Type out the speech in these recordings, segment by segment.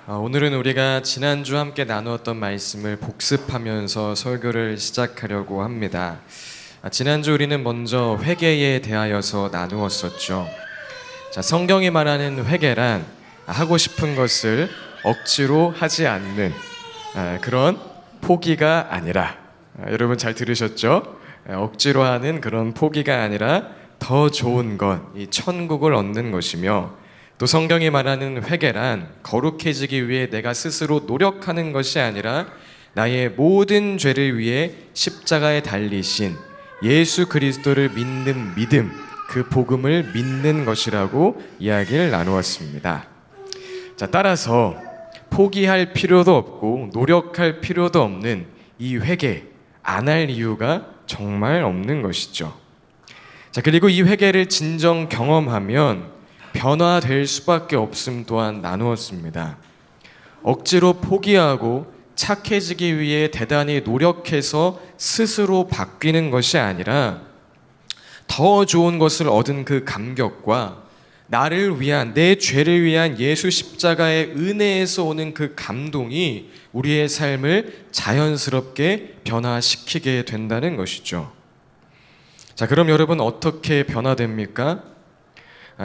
오늘은 우리가 지난주 함께 나누었던 말씀을 복습하면서 설교를 시작하려고 합니다. 지난주 우리는 먼저 회개에 대하여서 나누었었죠. 성경이 말하는 회개란 하고 싶은 것을 억지로 하지 않는 그런 포기가 아니라, 여러분 잘 들으셨죠? 억지로 하는 그런 포기가 아니라 더 좋은 것, 이 천국을 얻는 것이며, 또 성경이 말하는 회개란 거룩해지기 위해 내가 스스로 노력하는 것이 아니라 나의 모든 죄를 위해 십자가에 달리신 예수 그리스도를 믿는 믿음, 그 복음을 믿는 것이라고 이야기를 나누었습니다. 따라서 포기할 필요도 없고 노력할 필요도 없는 이 회개, 안 할 이유가 정말 없는 것이죠. 그리고 이 회개를 진정 경험하면 변화될 수밖에 없음 또한 나누었습니다. 억지로 포기하고 착해지기 위해 대단히 노력해서 스스로 바뀌는 것이 아니라 더 좋은 것을 얻은 그 감격과 나를 위한, 내 죄를 위한 예수 십자가의 은혜에서 오는 그 감동이 우리의 삶을 자연스럽게 변화시키게 된다는 것이죠. 그럼 여러분 어떻게 변화됩니까?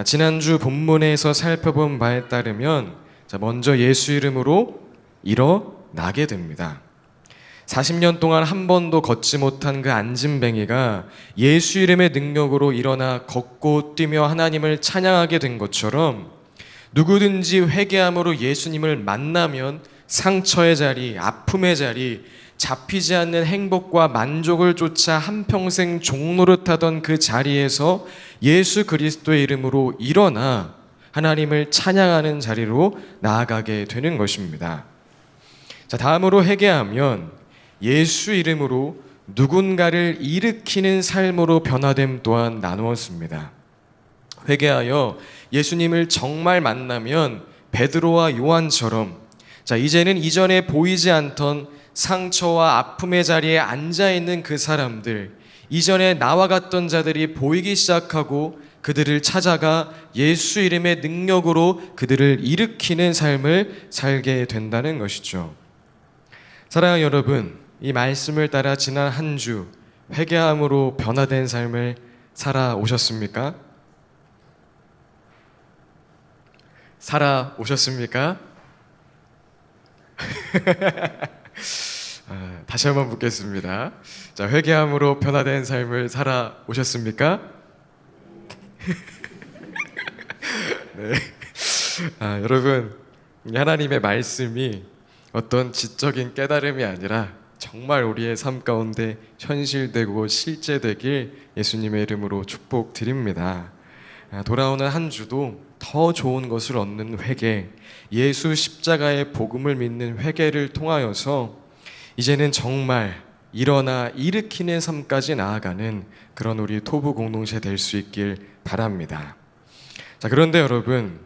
지난주 본문에서 살펴본 바에 따르면 먼저 예수 이름으로 일어나게 됩니다. 40년 동안 한 번도 걷지 못한 그 앉은뱅이가 예수 이름의 능력으로 일어나 걷고 뛰며 하나님을 찬양하게 된 것처럼, 누구든지 회개함으로 예수님을 만나면 상처의 자리, 아픔의 자리, 잡히지 않는 행복과 만족을 쫓아 한평생 종노릇하던 그 자리에서 예수 그리스도의 이름으로 일어나 하나님을 찬양하는 자리로 나아가게 되는 것입니다. 다음으로 회개하면 예수 이름으로 누군가를 일으키는 삶으로 변화됨 또한 나누었습니다. 회개하여 예수님을 정말 만나면 베드로와 요한처럼 이제는 이전에 보이지 않던 상처와 아픔의 자리에 앉아있는 그 사람들, 이전에 나와 같던 자들이 보이기 시작하고 그들을 찾아가 예수 이름의 능력으로 그들을 일으키는 삶을 살게 된다는 것이죠. 사랑하는 여러분, 이 말씀을 따라 지난 한 주 회개함으로 변화된 삶을 살아오셨습니까? 살아오셨습니까? 다시 한번 묻겠습니다. 회개함으로 변화된 삶을 살아오셨습니까? 네. 여러분, 하나님의 말씀이 어떤 지적인 깨달음이 아니라 정말 우리의 삶 가운데 현실되고 실제되길 예수님의 이름으로 축복드립니다. 돌아오는 한 주도 더 좋은 것을 얻는 회개, 예수 십자가의 복음을 믿는 회개를 통하여서 이제는 정말 일어나 일으키는 삶까지 나아가는 그런 우리 토부 공동체 될 수 있길 바랍니다. 그런데 여러분,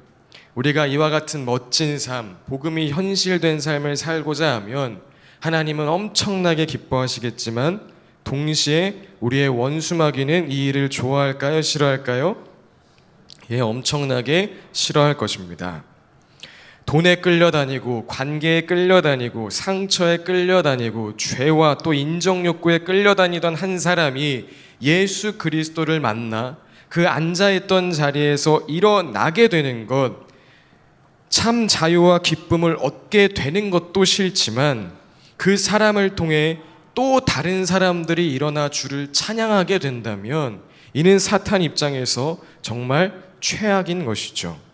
우리가 이와 같은 멋진 삶, 복음이 현실된 삶을 살고자 하면 하나님은 엄청나게 기뻐하시겠지만 동시에 우리의 원수 마귀는 이 일을 좋아할까요? 싫어할까요? 엄청나게 싫어할 것입니다. 돈에 끌려다니고, 관계에 끌려다니고, 상처에 끌려다니고, 죄와 또 인정욕구에 끌려다니던 한 사람이 예수 그리스도를 만나 그 앉아있던 자리에서 일어나게 되는 것, 참 자유와 기쁨을 얻게 되는 것도 싫지만 그 사람을 통해 또 다른 사람들이 일어나 주를 찬양하게 된다면 이는 사탄 입장에서 정말 최악인 것이죠.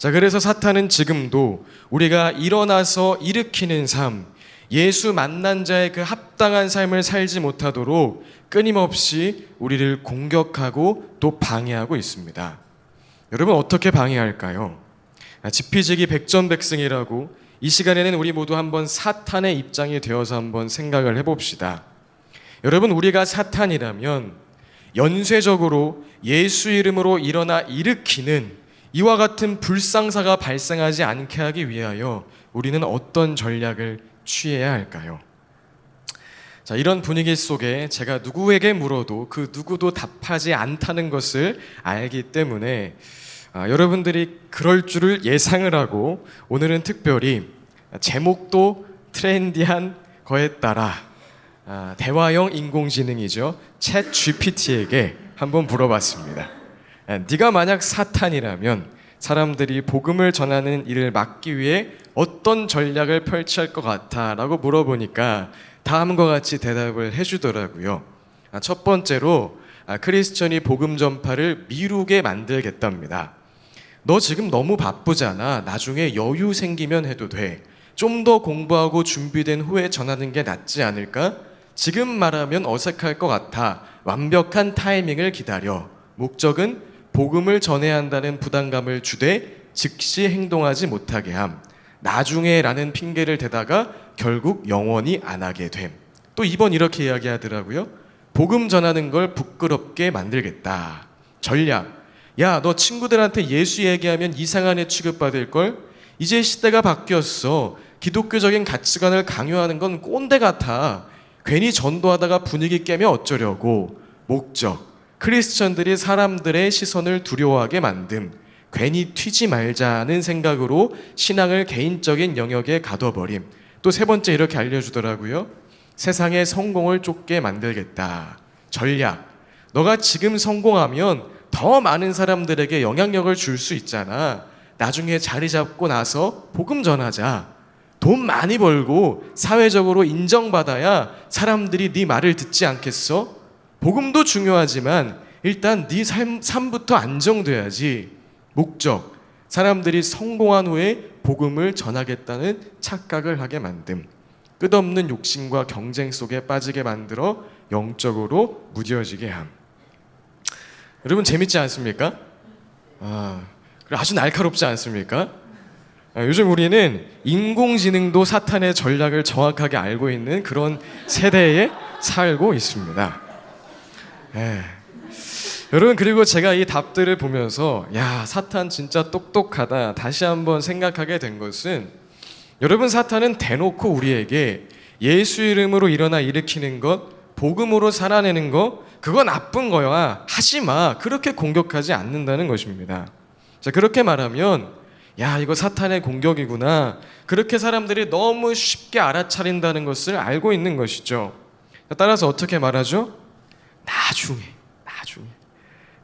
그래서 사탄은 지금도 우리가 일어나서 일으키는 삶, 예수 만난 자의 그 합당한 삶을 살지 못하도록 끊임없이 우리를 공격하고 또 방해하고 있습니다. 여러분, 어떻게 방해할까요? 지피지기 백전백승이라고 이 시간에는 우리 모두 한번 사탄의 입장이 되어서 한번 생각을 해봅시다. 여러분, 우리가 사탄이라면 연쇄적으로 예수 이름으로 일어나 일으키는 이와 같은 불상사가 발생하지 않게 하기 위하여 우리는 어떤 전략을 취해야 할까요? 이런 분위기 속에 제가 누구에게 물어도 그 누구도 답하지 않다는 것을 알기 때문에 여러분들이 그럴 줄을 예상을 하고 오늘은 특별히 제목도 트렌디한 거에 따라 대화형 인공지능이죠. 챗 GPT에게 한번 물어봤습니다. 네가 만약 사탄이라면 사람들이 복음을 전하는 일을 막기 위해 어떤 전략을 펼칠 것 같아? 라고 물어보니까 다음과 같이 대답을 해주더라고요. 첫 번째로 크리스천이 복음 전파를 미루게 만들겠답니다. 너 지금 너무 바쁘잖아. 나중에 여유 생기면 해도 돼. 좀 더 공부하고 준비된 후에 전하는 게 낫지 않을까? 지금 말하면 어색할 것 같아. 완벽한 타이밍을 기다려. 목적은 복음을 전해야 한다는 부담감을 주되 즉시 행동하지 못하게 함. 나중에 라는 핑계를 대다가 결국 영원히 안 하게 됨. 또 2번 이렇게 이야기하더라고요. 복음 전하는 걸 부끄럽게 만들겠다. 전략. 야, 너 친구들한테 예수 얘기하면 이상한 애 취급받을걸? 이제 시대가 바뀌었어. 기독교적인 가치관을 강요하는 건 꼰대 같아. 괜히 전도하다가 분위기 깨면 어쩌려고. 목적. 크리스천들이 사람들의 시선을 두려워하게 만듦. 괜히 튀지 말자는 생각으로 신앙을 개인적인 영역에 가둬버림. 또 3번째 이렇게 알려주더라고요. 세상의 성공을 쫓게 만들겠다. 전략. 너가 지금 성공하면 더 많은 사람들에게 영향력을 줄 수 있잖아. 나중에 자리 잡고 나서 복음 전하자. 돈 많이 벌고 사회적으로 인정받아야 사람들이 네 말을 듣지 않겠어? 복음도 중요하지만 일단 네 삶부터 안정돼야지. 목적, 사람들이 성공한 후에 복음을 전하겠다는 착각을 하게 만듦. 끝없는 욕심과 경쟁 속에 빠지게 만들어 영적으로 무뎌지게 함. 여러분 재밌지 않습니까? 아주 날카롭지 않습니까? 요즘 우리는 인공지능도 사탄의 전략을 정확하게 알고 있는 그런 세대에 살고 있습니다. 여러분, 그리고 제가 이 답들을 보면서 야, 사탄 진짜 똑똑하다 다시 한번 생각하게 된 것은, 여러분, 사탄은 대놓고 우리에게 예수 이름으로 일어나 일으키는 것, 복음으로 살아내는 것, 그거 나쁜 거야, 하지 마, 그렇게 공격하지 않는다는 것입니다. 자, 그렇게 말하면 야, 이거 사탄의 공격이구나, 그렇게 사람들이 너무 쉽게 알아차린다는 것을 알고 있는 것이죠. 따라서 어떻게 말하죠? 나중에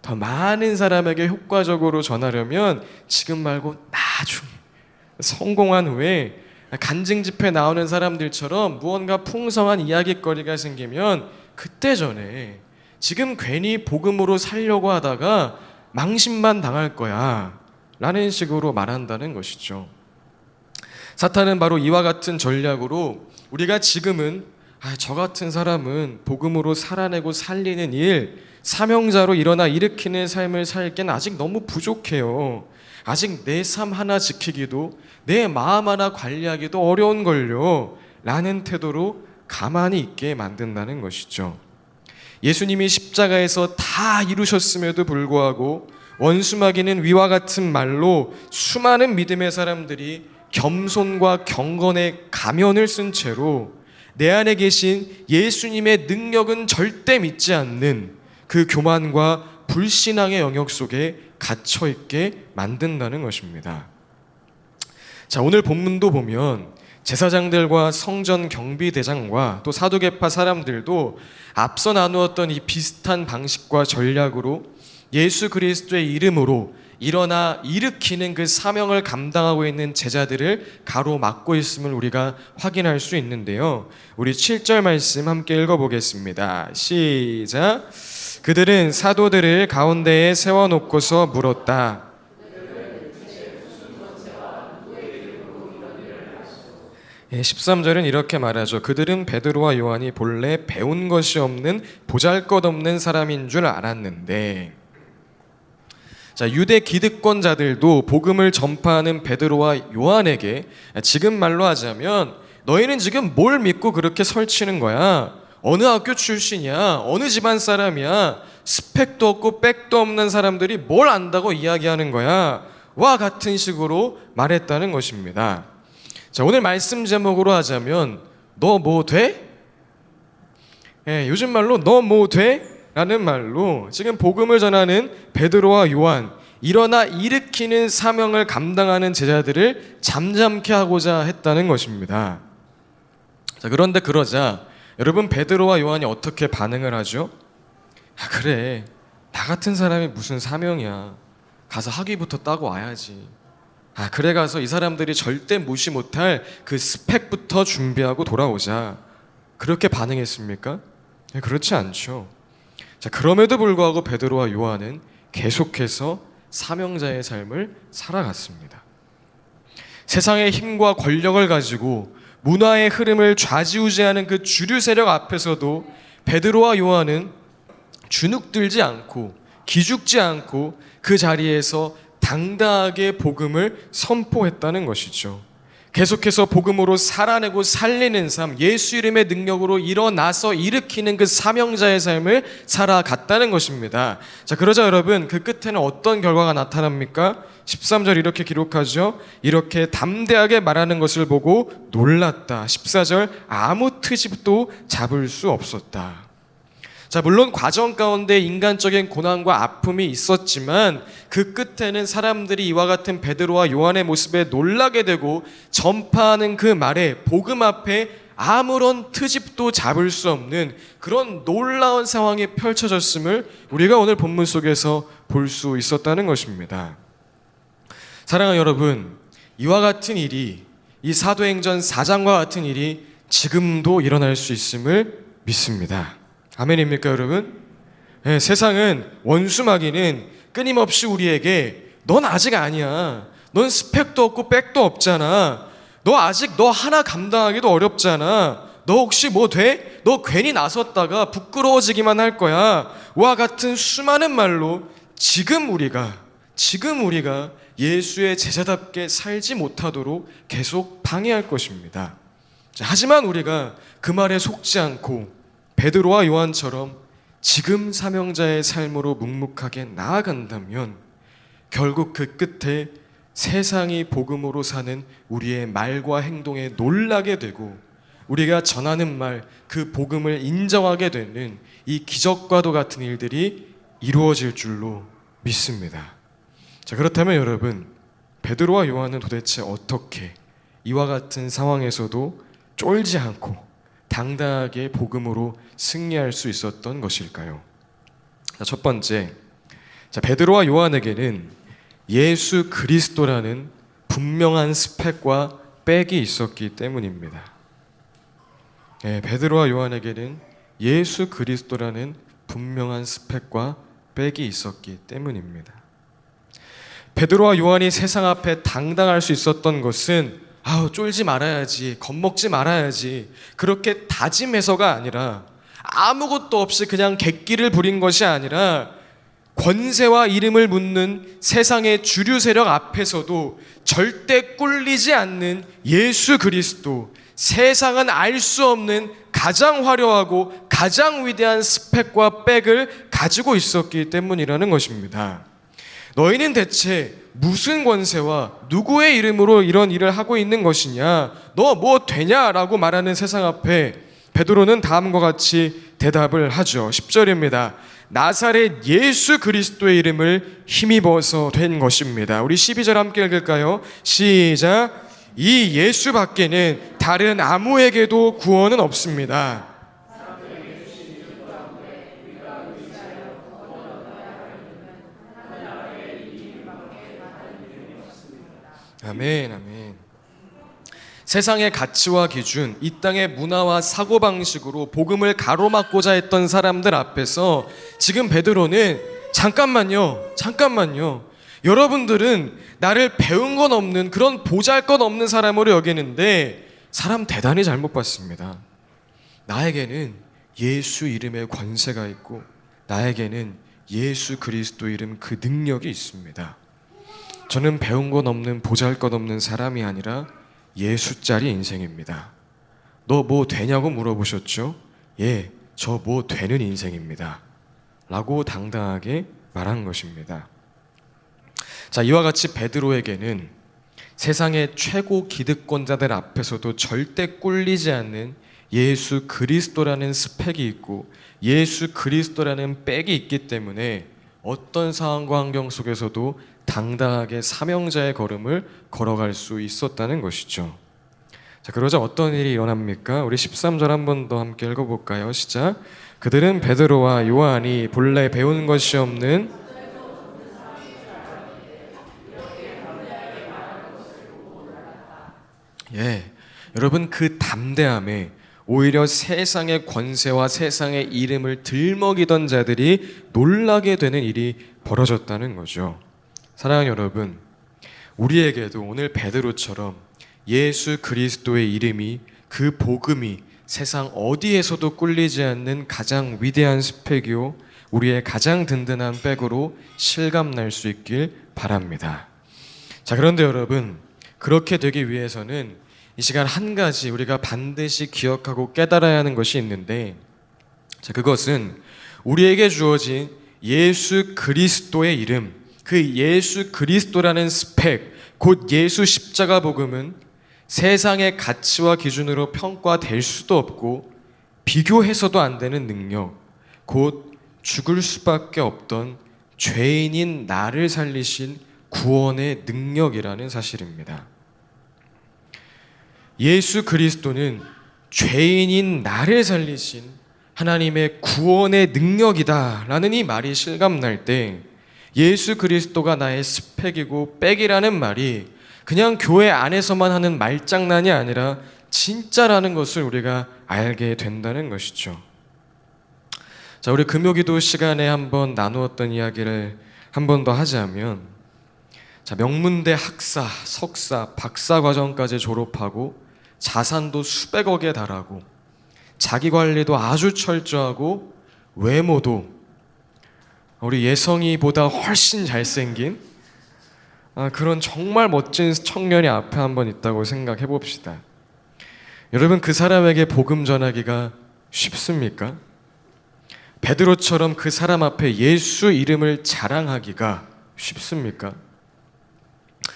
더 많은 사람에게 효과적으로 전하려면 지금 말고 나중에, 성공한 후에 간증 집회 나오는 사람들처럼 무언가 풍성한 이야기거리가 생기면 그때 전에, 지금 괜히 복음으로 살려고 하다가 망신만 당할 거야 라는 식으로 말한다는 것이죠. 사탄은 바로 이와 같은 전략으로 우리가 지금은 저 같은 사람은 복음으로 살아내고 살리는 일, 사명자로 일어나 일으키는 삶을 살기엔 아직 너무 부족해요. 아직 내 삶 하나 지키기도, 내 마음 하나 관리하기도 어려운걸요 라는 태도로 가만히 있게 만든다는 것이죠. 예수님이 십자가에서 다 이루셨음에도 불구하고 원수마귀는 위와 같은 말로 수많은 믿음의 사람들이 겸손과 경건의 가면을 쓴 채로 내 안에 계신 예수님의 능력은 절대 믿지 않는 그 교만과 불신앙의 영역 속에 갇혀있게 만든다는 것입니다. 자, 오늘 본문도 보면 제사장들과 성전 경비대장과 또 사두개파 사람들도 앞서 나누었던 이 비슷한 방식과 전략으로 예수 그리스도의 이름으로 일어나 일으키는 그 사명을 감당하고 있는 제자들을 가로막고 있음을 우리가 확인할 수 있는데요. 우리 7절 말씀 함께 읽어보겠습니다. 시작. 그들은 사도들을 가운데에 세워놓고서 물었다. 13절은 이렇게 말하죠. 그들은 베드로와 요한이 본래 배운 것이 없는 보잘것없는 사람인 줄 알았는데, 자, 유대 기득권자들도 복음을 전파하는 베드로와 요한에게 지금 말로 하자면 너희는 지금 뭘 믿고 그렇게 설치는 거야? 어느 학교 출신이야? 어느 집안 사람이야? 스펙도 없고 백도 없는 사람들이 뭘 안다고 이야기하는 거야? 와 같은 식으로 말했다는 것입니다. 자, 오늘 말씀 제목으로 하자면 너 뭐 돼? 요즘 말로 너 뭐 돼? 라는 말로 지금 복음을 전하는 베드로와 요한, 일어나 일으키는 사명을 감당하는 제자들을 잠잠케 하고자 했다는 것입니다. 자, 그런데 그러자 여러분 베드로와 요한이 어떻게 반응을 하죠? 그래, 나 같은 사람이 무슨 사명이야. 가서 학위부터 따고 와야지. 그래 가서 이 사람들이 절대 무시 못할 그 스펙부터 준비하고 돌아오자. 그렇게 반응했습니까? 그렇지 않죠. 자, 그럼에도 불구하고 베드로와 요한은 계속해서 사명자의 삶을 살아갔습니다. 세상의 힘과 권력을 가지고 문화의 흐름을 좌지우지하는 그 주류 세력 앞에서도 베드로와 요한은 주눅들지 않고 기죽지 않고 그 자리에서 당당하게 복음을 선포했다는 것이죠. 계속해서 복음으로 살아내고 살리는 삶, 예수 이름의 능력으로 일어나서 일으키는 그 사명자의 삶을 살아갔다는 것입니다. 자, 그러자 여러분 그 끝에는 어떤 결과가 나타납니까? 13절 이렇게 기록하죠. 이렇게 담대하게 말하는 것을 보고 놀랐다. 14절 아무 트집도 잡을 수 없었다. 자, 물론 과정 가운데 인간적인 고난과 아픔이 있었지만 그 끝에는 사람들이 이와 같은 베드로와 요한의 모습에 놀라게 되고 전파하는 그 말에 복음 앞에 아무런 트집도 잡을 수 없는 그런 놀라운 상황이 펼쳐졌음을 우리가 오늘 본문 속에서 볼 수 있었다는 것입니다. 사랑하는 여러분, 이와 같은 일이, 이 사도행전 4장과 같은 일이 지금도 일어날 수 있음을 믿습니다. 아멘입니까 여러분? 네, 세상은 원수마귀는 끊임없이 우리에게 넌 아직 아니야, 넌 스펙도 없고 백도 없잖아, 너 아직 너 하나 감당하기도 어렵잖아, 너 혹시 뭐 돼? 너 괜히 나섰다가 부끄러워지기만 할 거야 와 같은 수많은 말로 지금 우리가 예수의 제자답게 살지 못하도록 계속 방해할 것입니다. 하지만 우리가 그 말에 속지 않고 베드로와 요한처럼 지금 사명자의 삶으로 묵묵하게 나아간다면 결국 그 끝에 세상이 복음으로 사는 우리의 말과 행동에 놀라게 되고 우리가 전하는 말, 그 복음을 인정하게 되는 이 기적과도 같은 일들이 이루어질 줄로 믿습니다. 자, 그렇다면 여러분, 베드로와 요한은 도대체 어떻게 이와 같은 상황에서도 쫄지 않고 당당하게 복음으로 승리할 수 있었던 것일까요? 자, 첫 번째, 베드로와 요한에게는 예수 그리스도라는 분명한 스펙과 백이 있었기 때문입니다. 베드로와 요한에게는 예수 그리스도라는 분명한 스펙과 백이 있었기 때문입니다. 베드로와 요한이 세상 앞에 당당할 수 있었던 것은 쫄지 말아야지, 겁먹지 말아야지 그렇게 다짐해서가 아니라, 아무것도 없이 그냥 객기를 부린 것이 아니라 권세와 이름을 묻는 세상의 주류 세력 앞에서도 절대 꿀리지 않는 예수 그리스도, 세상은 알 수 없는 가장 화려하고 가장 위대한 스펙과 백을 가지고 있었기 때문이라는 것입니다. 너희는 대체 무슨 권세와 누구의 이름으로 이런 일을 하고 있는 것이냐, 너 뭐 되냐라고 말하는 세상 앞에 베드로는 다음과 같이 대답을 하죠. 10절입니다. 나사렛 예수 그리스도의 이름을 힘입어서 된 것입니다. 우리 12절 함께 읽을까요? 시작. 이 예수 밖에는 다른 아무에게도 구원은 없습니다. 아멘, 아멘. 세상의 가치와 기준, 이 땅의 문화와 사고방식으로 복음을 가로막고자 했던 사람들 앞에서 지금 베드로는 잠깐만요. 여러분들은 나를 배운 건 없는 그런 보잘것없는 사람으로 여기는데 사람 대단히 잘못 봤습니다. 나에게는 예수 이름의 권세가 있고 나에게는 예수 그리스도 이름 그 능력이 있습니다. 저는 배운 건 없는 보잘것없는 사람이 아니라 예수짜리 인생입니다. 너 뭐 되냐고 물어보셨죠? 예, 저 뭐 되는 인생입니다 라고 당당하게 말한 것입니다. 자, 이와 같이 베드로에게는 세상의 최고 기득권자들 앞에서도 절대 꿀리지 않는 예수 그리스도라는 스펙이 있고 예수 그리스도라는 백이 있기 때문에 어떤 상황과 환경 속에서도 당당하게 사명자의 걸음을 걸어갈 수 있었다는 것이죠. 자, 그러자 어떤 일이 일어납니까? 우리 13절 한 번 더 함께 읽어볼까요? 시작. 그들은 베드로와 요한이 본래 배운 것이 없는 여러분, 그 담대함에 오히려 세상의 권세와 세상의 이름을 들먹이던 자들이 놀라게 되는 일이 벌어졌다는 거죠. 사랑하는 여러분, 우리에게도 오늘 베드로처럼 예수 그리스도의 이름이, 그 복음이 세상 어디에서도 꿀리지 않는 가장 위대한 스펙이요 우리의 가장 든든한 백으로 실감날 수 있길 바랍니다. 자, 그런데 여러분, 그렇게 되기 위해서는 이 시간 한 가지 우리가 반드시 기억하고 깨달아야 하는 것이 있는데, 자, 그것은 우리에게 주어진 예수 그리스도의 이름, 그 예수 그리스도라는 스펙, 곧 예수 십자가 복음은 세상의 가치와 기준으로 평가될 수도 없고 비교해서도 안 되는 능력, 곧 죽을 수밖에 없던 죄인인 나를 살리신 구원의 능력이라는 사실입니다. 예수 그리스도는 죄인인 나를 살리신 하나님의 구원의 능력이다라는 이 말이 실감날 때, 예수 그리스도가 나의 스펙이고 백이라는 말이 그냥 교회 안에서만 하는 말장난이 아니라 진짜라는 것을 우리가 알게 된다는 것이죠. 자, 우리 금요기도 시간에 한번 나누었던 이야기를 한 번 더 하자면, 자, 명문대 학사, 석사, 박사 과정까지 졸업하고 자산도 수백억에 달하고 자기관리도 아주 철저하고 외모도 우리 예성이보다 훨씬 잘생긴 그런 정말 멋진 청년이 앞에 한번 있다고 생각해 봅시다. 여러분, 그 사람에게 복음 전하기가 쉽습니까? 베드로처럼 그 사람 앞에 예수 이름을 자랑하기가 쉽습니까?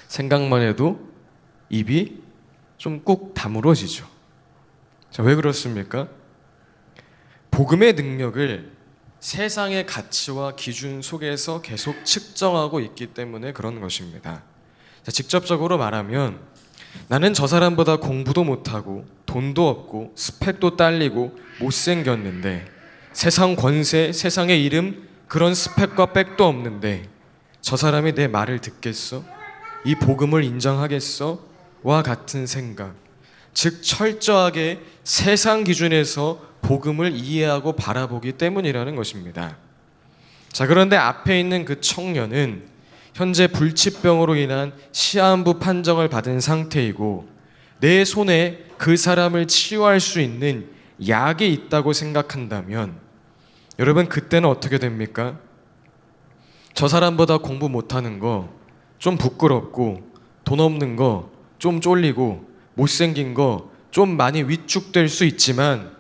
생각만 해도 입이 좀 꾹 다물어지죠. 자, 왜 그렇습니까? 복음의 능력을 세상의 가치와 기준 속에서 계속 측정하고 있기 때문에 그런 것입니다. 자, 직접적으로 말하면 나는 저 사람보다 공부도 못하고 돈도 없고 스펙도 딸리고 못생겼는데, 세상 권세, 세상의 이름, 그런 스펙과 백도 없는데 저 사람이 내 말을 듣겠어? 이 복음을 인정하겠어? 와 같은 생각, 즉 철저하게 세상 기준에서 복음을 이해하고 바라보기 때문이라는 것입니다. 자, 그런데 앞에 있는 그 청년은 현재 불치병으로 인한 시한부 판정을 받은 상태이고 내 손에 그 사람을 치유할 수 있는 약이 있다고 생각한다면, 여러분, 그때는 어떻게 됩니까? 저 사람보다 공부 못하는 거 좀 부끄럽고, 돈 없는 거 좀 쫄리고, 못생긴 거 좀 많이 위축될 수 있지만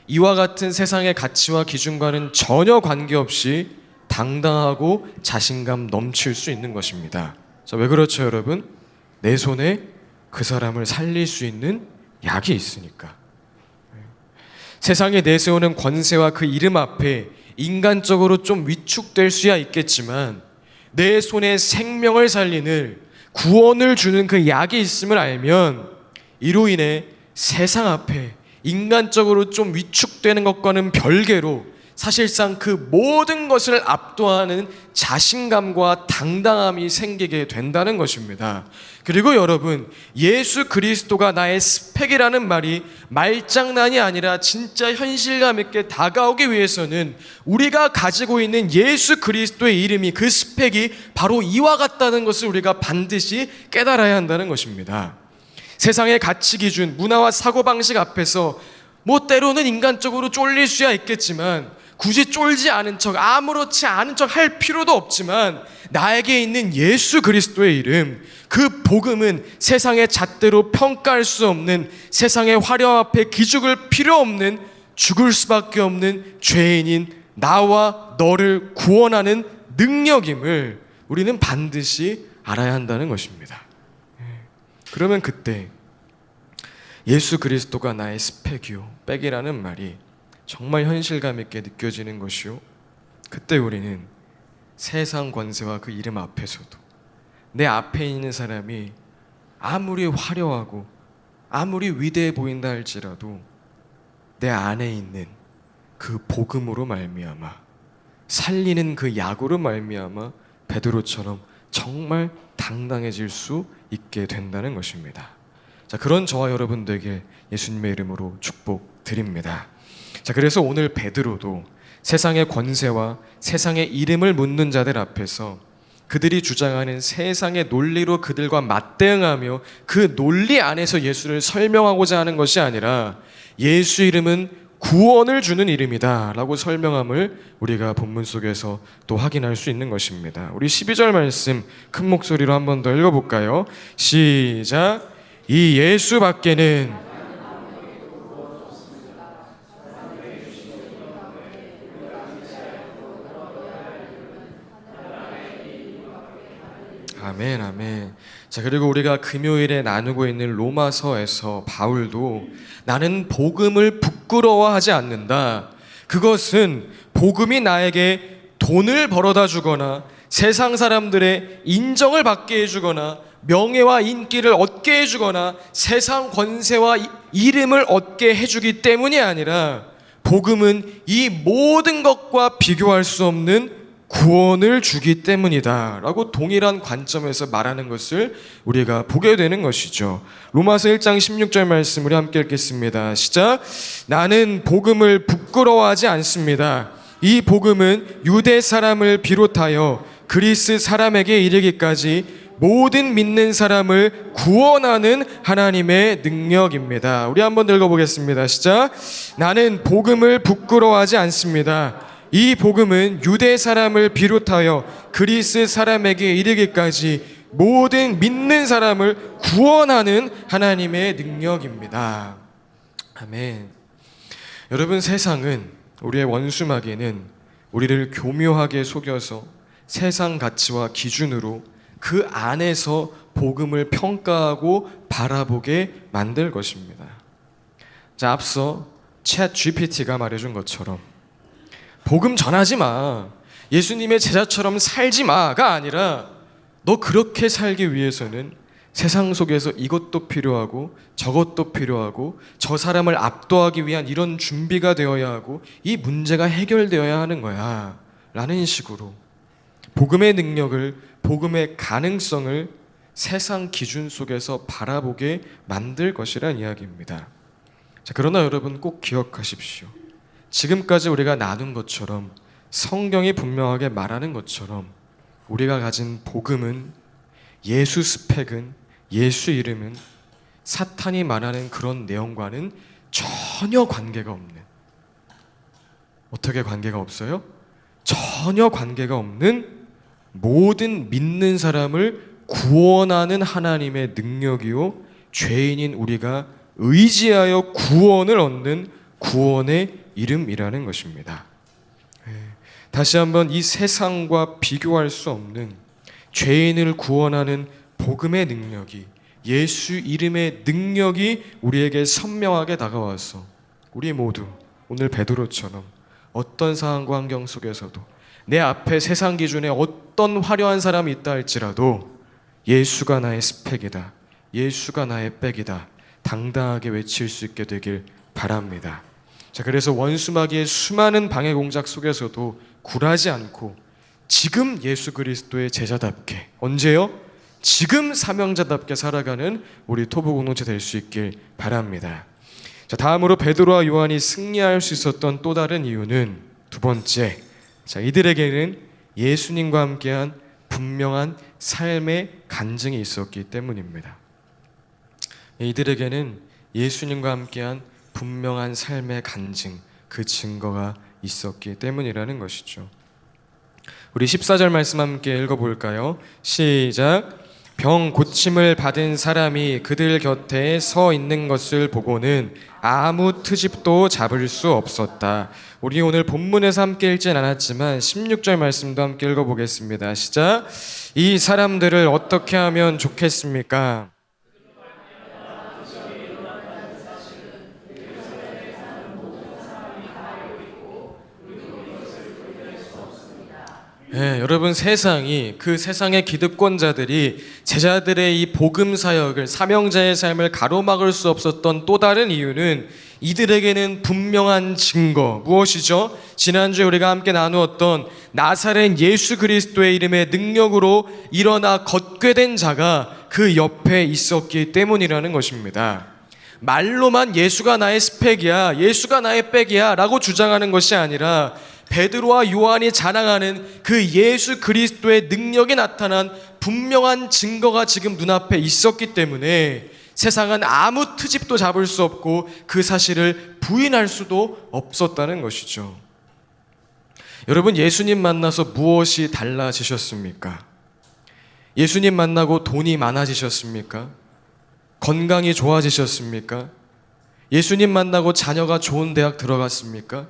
이와 같은 세상의 가치와 기준과는 전혀 관계없이 당당하고 자신감 넘칠 수 있는 것입니다. 자, 왜 그렇죠, 여러분? 내 손에 그 사람을 살릴 수 있는 약이 있으니까. 세상에 내세우는 권세와 그 이름 앞에 인간적으로 좀 위축될 수야 있겠지만 내 손에 생명을 살리는 구원을 주는 그 약이 있음을 알면 이로 인해 세상 앞에 인간적으로 좀 위축되는 것과는 별개로 사실상 그 모든 것을 압도하는 자신감과 당당함이 생기게 된다는 것입니다. 그리고 여러분, 예수 그리스도가 나의 스펙이라는 말이 말장난이 아니라 진짜 현실감 있게 다가오기 위해서는 우리가 가지고 있는 예수 그리스도의 이름이, 그 스펙이 바로 이와 같다는 것을 우리가 반드시 깨달아야 한다는 것입니다. 세상의 가치 기준, 문화와 사고방식 앞에서 때로는 인간적으로 쫄릴 수야 있겠지만 굳이 쫄지 않은 척, 아무렇지 않은 척 할 필요도 없지만 나에게 있는 예수 그리스도의 이름, 그 복음은 세상의 잣대로 평가할 수 없는, 세상의 화려 앞에 기죽을 필요 없는, 죽을 수밖에 없는 죄인인 나와 너를 구원하는 능력임을 우리는 반드시 알아야 한다는 것입니다. 그러면 그때 예수 그리스도가 나의 스펙이요, 백이라는 말이 정말 현실감 있게 느껴지는 것이요, 그때 우리는 세상 권세와 그 이름 앞에서도 내 앞에 있는 사람이 아무리 화려하고 아무리 위대해 보인다 할지라도 내 안에 있는 그 복음으로 말미암아, 살리는 그 약으로 말미암아 베드로처럼 정말 당당해질 수 있게 된다는 것입니다. 자, 그런 저와 여러분 되길 예수님의 이름으로 축복드립니다. 자, 그래서 오늘 베드로도 세상의 권세와 세상의 이름을 묻는 자들 앞에서 그들이 주장하는 세상의 논리로 그들과 맞대응하며 그 논리 안에서 예수를 설명하고자 하는 것이 아니라 예수 이름은 구원을 주는 이름이다 라고 설명함을 우리가 본문 속에서 또 확인할 수 있는 것입니다. 우리 12절 말씀 큰 목소리로 한 번 더 읽어볼까요? 시작. 이 예수 밖에는 아멘, 아멘. 자, 그리고 우리가 금요일에 나누고 있는 로마서에서 바울도 나는 복음을 부끄러워하지 않는다. 그것은 복음이 나에게 돈을 벌어다 주거나 세상 사람들의 인정을 받게 해주거나 명예와 인기를 얻게 해주거나 세상 권세와 이름을 얻게 해주기 때문이 아니라 복음은 이 모든 것과 비교할 수 없는 구원을 주기 때문이다 라고 동일한 관점에서 말하는 것을 우리가 보게 되는 것이죠. 로마서 1장 16절 말씀 우리 함께 읽겠습니다. 시작. 나는 복음을 부끄러워하지 않습니다. 이 복음은 유대 사람을 비롯하여 그리스 사람에게 이르기까지 모든 믿는 사람을 구원하는 하나님의 능력입니다. 우리 한번 읽어보겠습니다. 시작. 나는 복음을 부끄러워하지 않습니다. 이 복음은 유대 사람을 비롯하여 그리스 사람에게 이르기까지 모든 믿는 사람을 구원하는 하나님의 능력입니다. 아멘. 여러분, 세상은, 우리의 원수마귀는 우리를 교묘하게 속여서 세상 가치와 기준으로 그 안에서 복음을 평가하고 바라보게 만들 것입니다. 자, 앞서 챗 GPT가 말해준 것처럼 복음 전하지 마, 예수님의 제자처럼 살지 마가 아니라 너 그렇게 살기 위해서는 세상 속에서 이것도 필요하고 저것도 필요하고 저 사람을 압도하기 위한 이런 준비가 되어야 하고 이 문제가 해결되어야 하는 거야 라는 식으로 복음의 능력을, 복음의 가능성을 세상 기준 속에서 바라보게 만들 것이란 이야기입니다. 자, 그러나 여러분 꼭 기억하십시오. 지금까지 우리가 나눈 것처럼, 성경이 분명하게 말하는 것처럼 우리가 가진 복음은, 예수 스펙은, 예수 이름은 사탄이 말하는 그런 내용과는 전혀 관계가 없는, 어떻게 관계가 없어요? 전혀 관계가 없는 모든 믿는 사람을 구원하는 하나님의 능력이요, 죄인인 우리가 의지하여 구원을 얻는 구원의 이름이라는 것입니다. 다시 한번 이 세상과 비교할 수 없는 죄인을 구원하는 복음의 능력이, 예수 이름의 능력이 우리에게 선명하게 다가와서 우리 모두 오늘 베드로처럼 어떤 상황과 환경 속에서도 내 앞에 세상 기준에 어떤 화려한 사람이 있다 할지라도 예수가 나의 스펙이다, 예수가 나의 백이다 당당하게 외칠 수 있게 되길 바랍니다. 자, 그래서 원수마귀의 수많은 방해 공작 속에서도 굴하지 않고 지금 예수 그리스도의 제자답게, 언제요? 지금 사명자답게 살아가는 우리 토부 공동체 될 수 있길 바랍니다. 자, 다음으로 베드로와 요한이 승리할 수 있었던 또 다른 이유는 두 번째, 자, 이들에게는 예수님과 함께한 분명한 삶의 간증이 있었기 때문입니다. 이들에게는 예수님과 함께한 분명한 삶의 간증, 그 증거가 있었기 때문이라는 것이죠. 우리 14절 말씀 함께 읽어볼까요? 시작. 병 고침을 받은 사람이 그들 곁에 서 있는 것을 보고는 아무 트집도 잡을 수 없었다. 우리 오늘 본문에서 함께 읽진 않았지만 16절 말씀도 함께 읽어보겠습니다. 시작. 이 사람들을 어떻게 하면 좋겠습니까? 여러분, 세상이, 그 세상의 기득권자들이 제자들의 이 복음 사역을, 사명자의 삶을 가로막을 수 없었던 또 다른 이유는 이들에게는 분명한 증거, 무엇이죠? 지난주에 우리가 함께 나누었던 나사렛 예수 그리스도의 이름의 능력으로 일어나 걷게 된 자가 그 옆에 있었기 때문이라는 것입니다. 말로만 예수가 나의 스펙이야, 예수가 나의 백이야 라고 주장하는 것이 아니라 베드로와 요한이 자랑하는 그 예수 그리스도의 능력이 나타난 분명한 증거가 지금 눈앞에 있었기 때문에 세상은 아무 트집도 잡을 수 없고 그 사실을 부인할 수도 없었다는 것이죠. 여러분, 예수님 만나서 무엇이 달라지셨습니까? 예수님 만나고 돈이 많아지셨습니까? 건강이 좋아지셨습니까? 예수님 만나고 자녀가 좋은 대학 들어갔습니까?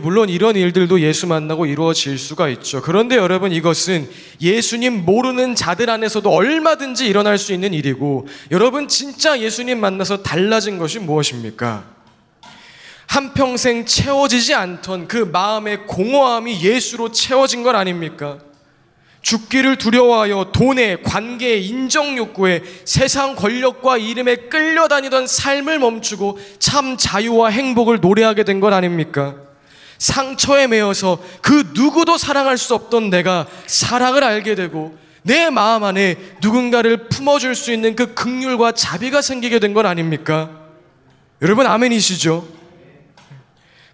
물론 이런 일들도 예수 만나고 이루어질 수가 있죠. 그런데 여러분, 이것은 예수님 모르는 자들 안에서도 얼마든지 일어날 수 있는 일이고, 여러분 진짜 예수님 만나서 달라진 것이 무엇입니까? 한평생 채워지지 않던 그 마음의 공허함이 예수로 채워진 것 아닙니까? 죽기를 두려워하여 돈에, 관계에, 인정 욕구에, 세상 권력과 이름에 끌려다니던 삶을 멈추고 참 자유와 행복을 노래하게 된 것 아닙니까? 상처에 매여서 그 누구도 사랑할 수 없던 내가 사랑을 알게 되고 내 마음 안에 누군가를 품어줄 수 있는 그 긍휼과 자비가 생기게 된 건 아닙니까? 여러분, 아멘이시죠?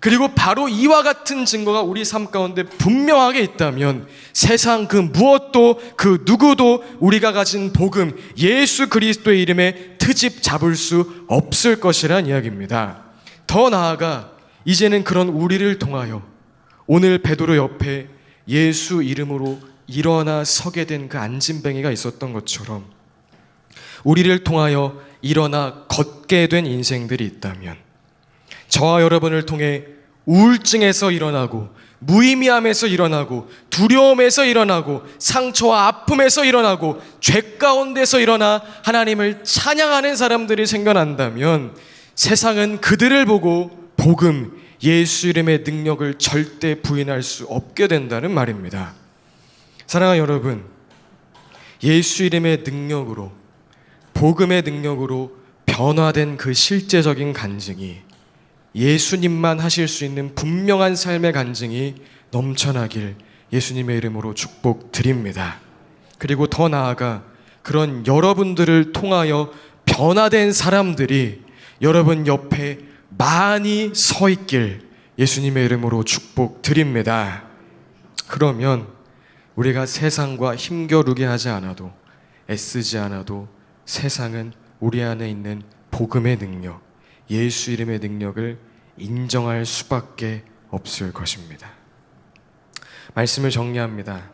그리고 바로 이와 같은 증거가 우리 삶 가운데 분명하게 있다면 세상 그 무엇도 그 누구도 우리가 가진 복음 예수 그리스도의 이름에 트집 잡을 수 없을 것이란 이야기입니다. 더 나아가 이제는 그런 우리를 통하여 오늘 베드로 옆에 예수 이름으로 일어나 서게 된 그 안진뱅이가 있었던 것처럼 우리를 통하여 일어나 걷게 된 인생들이 있다면, 저와 여러분을 통해 우울증에서 일어나고 무의미함에서 일어나고 두려움에서 일어나고 상처와 아픔에서 일어나고 죄 가운데서 일어나 하나님을 찬양하는 사람들이 생겨난다면 세상은 그들을 보고 복음, 예수 이름의 능력을 절대 부인할 수 없게 된다는 말입니다. 사랑하는 여러분, 예수 이름의 능력으로, 복음의 능력으로 변화된 그 실제적인 간증이, 예수님만 하실 수 있는 분명한 삶의 간증이 넘쳐나길 예수님의 이름으로 축복드립니다. 그리고 더 나아가 그런 여러분들을 통하여 변화된 사람들이 여러분 옆에 많이 서 있길 예수님의 이름으로 축복드립니다. 그러면 우리가 세상과 힘겨루게 하지 않아도, 애쓰지 않아도 세상은 우리 안에 있는 복음의 능력, 예수 이름의 능력을 인정할 수밖에 없을 것입니다. 말씀을 정리합니다.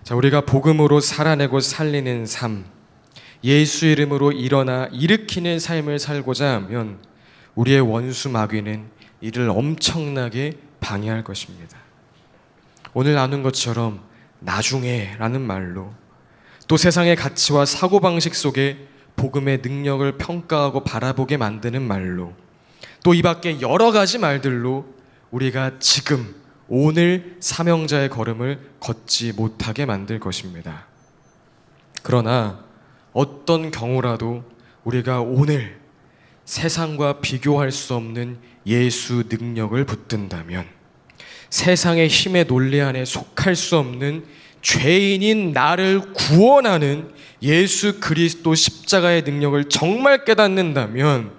자, 우리가 복음으로 살아내고 살리는 삶, 예수 이름으로 일어나 일으키는 삶을 살고자 하면 우리의 원수 마귀는 이를 엄청나게 방해할 것입니다. 오늘 나눈 것처럼 나중에 라는 말로, 또 세상의 가치와 사고방식 속에 복음의 능력을 평가하고 바라보게 만드는 말로, 또 이 밖에 여러 가지 말들로 우리가 지금 오늘 사명자의 걸음을 걷지 못하게 만들 것입니다. 그러나 어떤 경우라도 우리가 오늘 세상과 비교할 수 없는 예수 능력을 붙든다면, 세상의 힘의 논리 안에 속할 수 없는 죄인인 나를 구원하는 예수 그리스도 십자가의 능력을 정말 깨닫는다면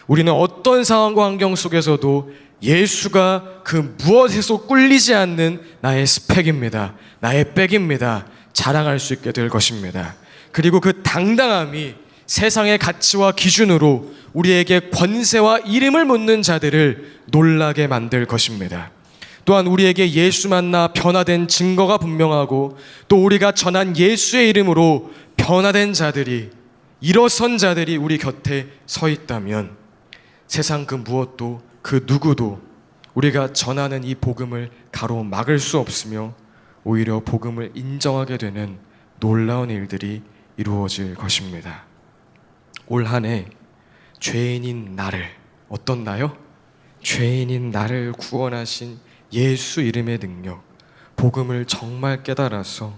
우리는 어떤 상황과 환경 속에서도 예수가 그 무엇에서 꿀리지 않는 나의 스펙입니다, 나의 백입니다 자랑할 수 있게 될 것입니다. 그리고 그 당당함이 세상의 가치와 기준으로 우리에게 권세와 이름을 묻는 자들을 놀라게 만들 것입니다. 또한 우리에게 예수 만나 변화된 증거가 분명하고, 또 우리가 전한 예수의 이름으로 변화된 자들이, 일어선 자들이 우리 곁에 서 있다면 세상 그 무엇도 그 누구도 우리가 전하는 이 복음을 가로막을 수 없으며 오히려 복음을 인정하게 되는 놀라운 일들이 이루어질 것입니다. 올 한 해 죄인인 나를, 어떤 나요? 죄인인 나를 구원하신 예수 이름의 능력, 복음을 정말 깨달아서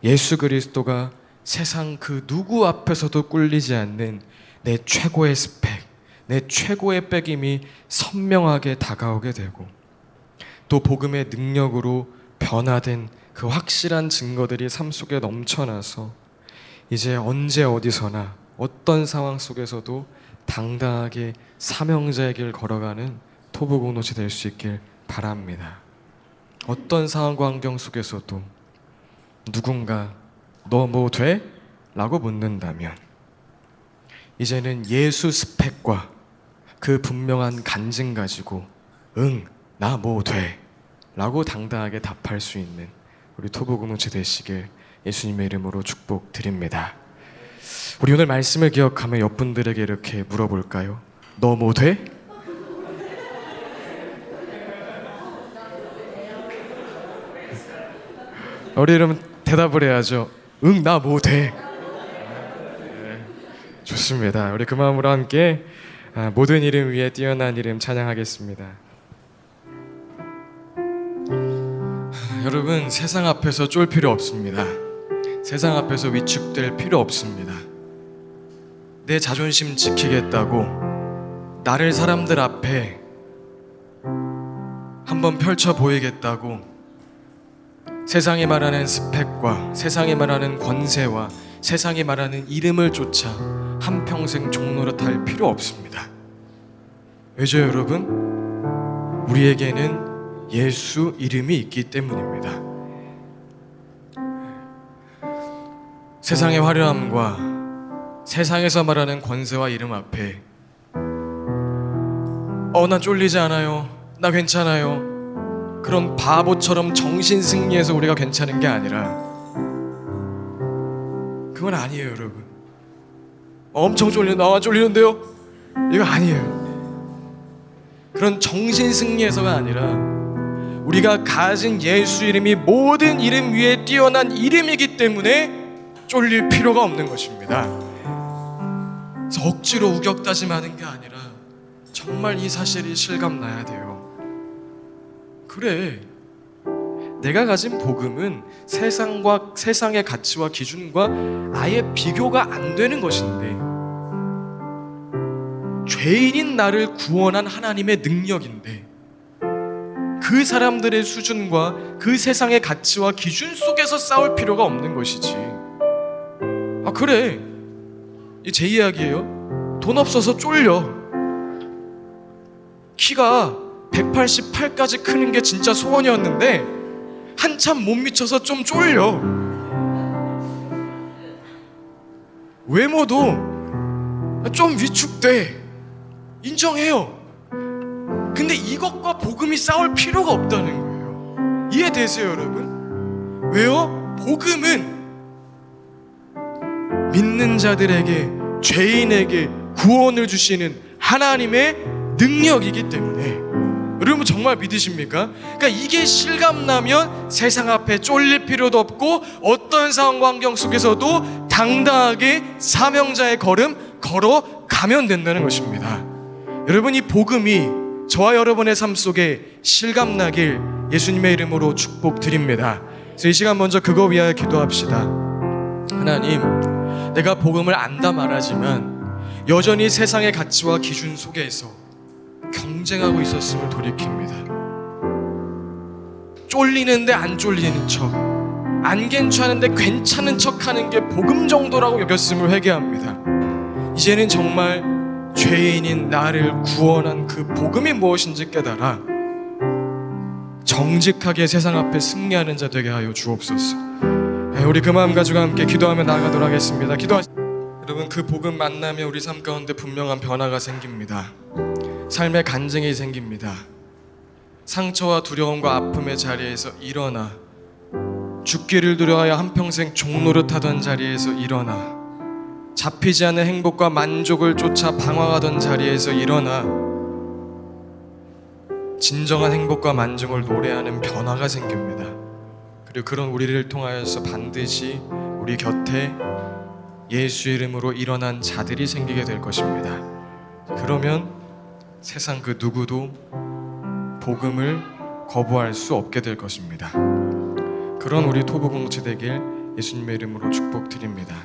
예수 그리스도가 세상 그 누구 앞에서도 꿀리지 않는 내 최고의 스펙, 내 최고의 빼김이 선명하게 다가오게 되고, 또 복음의 능력으로 변화된 그 확실한 증거들이 삶 속에 넘쳐나서 이제 언제 어디서나 어떤 상황 속에서도 당당하게 사명자의 길 걸어가는 토부공동체 될 수 있길 바랍니다. 어떤 상황과 환경 속에서도 누군가 너 뭐 돼? 라고 묻는다면 이제는 예수 스펙과 그 분명한 간증 가지고 응, 나 뭐 돼? 라고 당당하게 답할 수 있는 우리 토부공동체 되시길 예수님의 이름으로 축복드립니다. 우리 오늘 말씀을 기억하며 옆분들에게 이렇게 물어볼까요? 너 뭐 돼? 우리 이러면 대답을 해야죠. 응, 나 뭐 돼? 네, 좋습니다. 우리 그 마음으로 함께 모든 이름 위에 뛰어난 이름 찬양하겠습니다. 여러분, 세상 앞에서 쫄 필요 없습니다. 세상 앞에서 위축될 필요 없습니다. 내 자존심 지키겠다고, 나를 사람들 앞에 한번 펼쳐 보이겠다고 세상이 말하는 스펙과 세상이 말하는 권세와 세상이 말하는 이름을 쫓아 한평생 종노릇할 필요 없습니다. 왜죠, 여러분? 우리에게는 예수 이름이 있기 때문입니다. 세상의 화려함과 세상에서 말하는 권세와 이름 앞에 나 쫄리지 않아요, 나 괜찮아요, 그런 바보처럼 정신 승리해서 우리가 괜찮은 게 아니라, 그건 아니에요, 여러분. 엄청 쫄리는데요? 이거 아니에요. 그런 정신 승리해서가 아니라 우리가 가진 예수 이름이 모든 이름 위에 뛰어난 이름이기 때문에 쫄릴 필요가 없는 것입니다. 그래서 억지로 우격다짐하는 게 아니라 정말 이 사실이 실감나야 돼요. 그래, 내가 가진 복음은 세상과 세상의 가치와 기준과 아예 비교가 안 되는 것인데, 죄인인 나를 구원한 하나님의 능력인데, 그 사람들의 수준과 그 세상의 가치와 기준 속에서 싸울 필요가 없는 것이지. 그래, 제 이야기예요. 돈 없어서 쫄려. 키가 188까지 크는 게 진짜 소원이었는데 한참 못 미쳐서 좀 쫄려. 외모도 좀 위축돼. 인정해요. 근데 이것과 복음이 싸울 필요가 없다는 거예요. 이해되세요, 여러분? 왜요? 복음은 믿는 자들에게, 죄인에게 구원을 주시는 하나님의 능력이기 때문에. 여러분 정말 믿으십니까? 그러니까 이게 실감나면 세상 앞에 쫄릴 필요도 없고 어떤 상황과 환경 속에서도 당당하게 사명자의 걸음 걸어가면 된다는 것입니다. 여러분, 이 복음이 저와 여러분의 삶 속에 실감나길 예수님의 이름으로 축복드립니다. 그래서 이 시간 먼저 그거 위하여 기도합시다. 하나님, 내가 복음을 안다 말하지만 여전히 세상의 가치와 기준 속에서 경쟁하고 있었음을 돌이킵니다. 쫄리는데 안 쫄리는 척, 안 괜찮은데 괜찮은 척하는 게 복음 정도라고 여겼음을 회개합니다. 이제는 정말 죄인인 나를 구원한 그 복음이 무엇인지 깨달아 정직하게 세상 앞에 승리하는 자 되게 하여 주옵소서. 우리 그 마음 가지고 함께 기도하며 나아가도록 하겠습니다. 여러분, 그 복음 만나면 우리 삶 가운데 분명한 변화가 생깁니다. 삶의 간증이 생깁니다. 상처와 두려움과 아픔의 자리에서 일어나 죽기를 두려워하여 한평생 종노릇하던 자리에서 일어나 잡히지 않는 행복과 만족을 쫓아 방황하던 자리에서 일어나 진정한 행복과 만족을 노래하는 변화가 생깁니다. 그리고 그런 우리를 통하여서 반드시 우리 곁에 예수 이름으로 일어난 자들이 생기게 될 것입니다. 그러면 세상 그 누구도 복음을 거부할 수 없게 될 것입니다. 그런 우리 토부 공동체 되길 예수님의 이름으로 축복드립니다.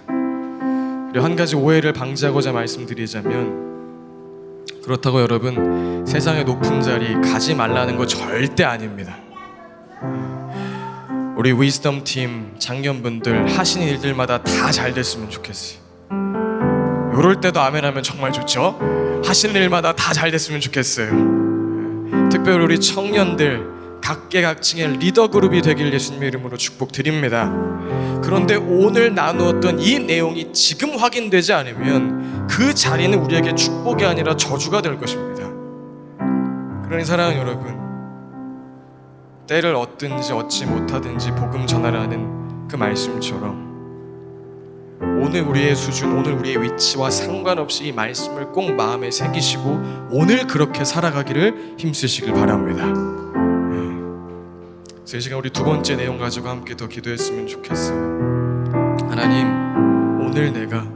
그리고 한 가지 오해를 방지하고자 말씀드리자면, 그렇다고 여러분 세상의 높은 자리 가지 말라는 거 절대 아닙니다. 우리 위즈덤 팀 장년분들 하시는 일들마다 다 잘 됐으면 좋겠어요. 요럴 때도 아멘 하면 정말 좋죠. 하시는 일마다 다 잘 됐으면 좋겠어요. 특별히 우리 청년들 각계각층의 리더 그룹이 되길 예수님의 이름으로 축복드립니다. 그런데 오늘 나누었던 이 내용이 지금 확인되지 않으면 그 자리는 우리에게 축복이 아니라 저주가 될 것입니다. 그러니 사랑하는 여러분, 때를 얻든지 얻지 못하든지 복음 전하라는 그 말씀처럼 오늘 우리의 수준, 오늘 우리의 위치와 상관없이 이 말씀을 꼭 마음에 새기시고 오늘 그렇게 살아가기를 힘쓰시길 바랍니다. 그래서 이 시간 우리 두 번째 내용 가지고 함께 더 기도했으면 좋겠어요. 하나님, 오늘 내가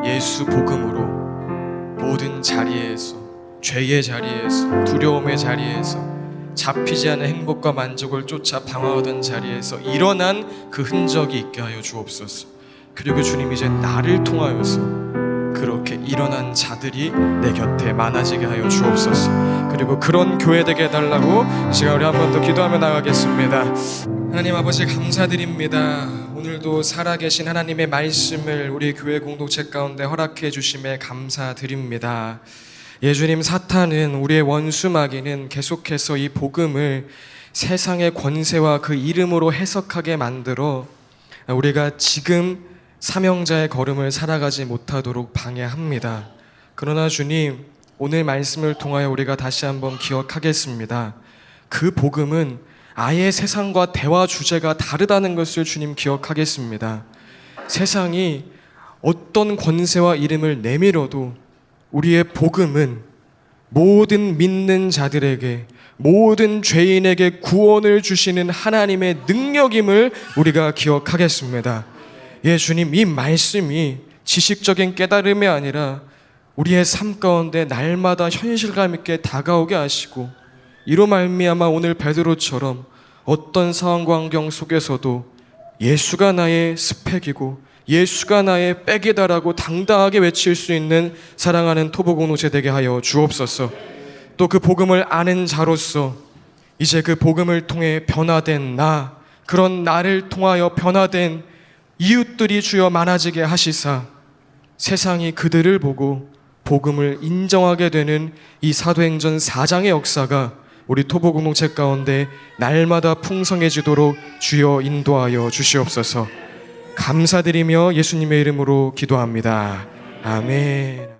예수 복음으로 모든 자리에서, 죄의 자리에서, 두려움의 자리에서, 잡히지 않은 행복과 만족을 쫓아 방황하던 자리에서 일어난 그 흔적이 있게 하여 주옵소서. 그리고 주님, 이제 나를 통하여서 그렇게 일어난 자들이 내 곁에 많아지게 하여 주옵소서. 그리고 그런 교회 되게 해달라고 이 시간 우리 한 번 더 기도하며 나가겠습니다. 하나님 아버지, 감사드립니다. 오늘도 살아계신 하나님의 말씀을 우리 교회 공동체 가운데 허락해 주심에 감사드립니다. 예수님, 사탄은, 우리의 원수 마귀는 계속해서 이 복음을 세상의 권세와 그 이름으로 해석하게 만들어 우리가 지금 사명자의 걸음을 살아가지 못하도록 방해합니다. 그러나 주님, 오늘 말씀을 통하여 우리가 다시 한번 기억하겠습니다. 그 복음은 아예 세상과 대화 주제가 다르다는 것을 주님 기억하겠습니다. 세상이 어떤 권세와 이름을 내밀어도 우리의 복음은 모든 믿는 자들에게, 모든 죄인에게 구원을 주시는 하나님의 능력임을 우리가 기억하겠습니다. 예, 주님, 이 말씀이 지식적인 깨달음이 아니라 우리의 삶 가운데 날마다 현실감 있게 다가오게 하시고, 이로 말미암아 오늘 베드로처럼 어떤 상황과 환경 속에서도 예수가 나의 스펙이고 예수가 나의 백이다라고 당당하게 외칠 수 있는 사랑하는 토부 공동체 되게 하여 주옵소서. 또 그 복음을 아는 자로서 이제 그 복음을 통해 변화된 나, 그런 나를 통하여 변화된 이웃들이 주여 많아지게 하시사 세상이 그들을 보고 복음을 인정하게 되는 이 사도행전 4장의 역사가 우리 토부 공동체 가운데 날마다 풍성해지도록 주여 인도하여 주시옵소서. 감사드리며 예수님의 이름으로 기도합니다. 아멘.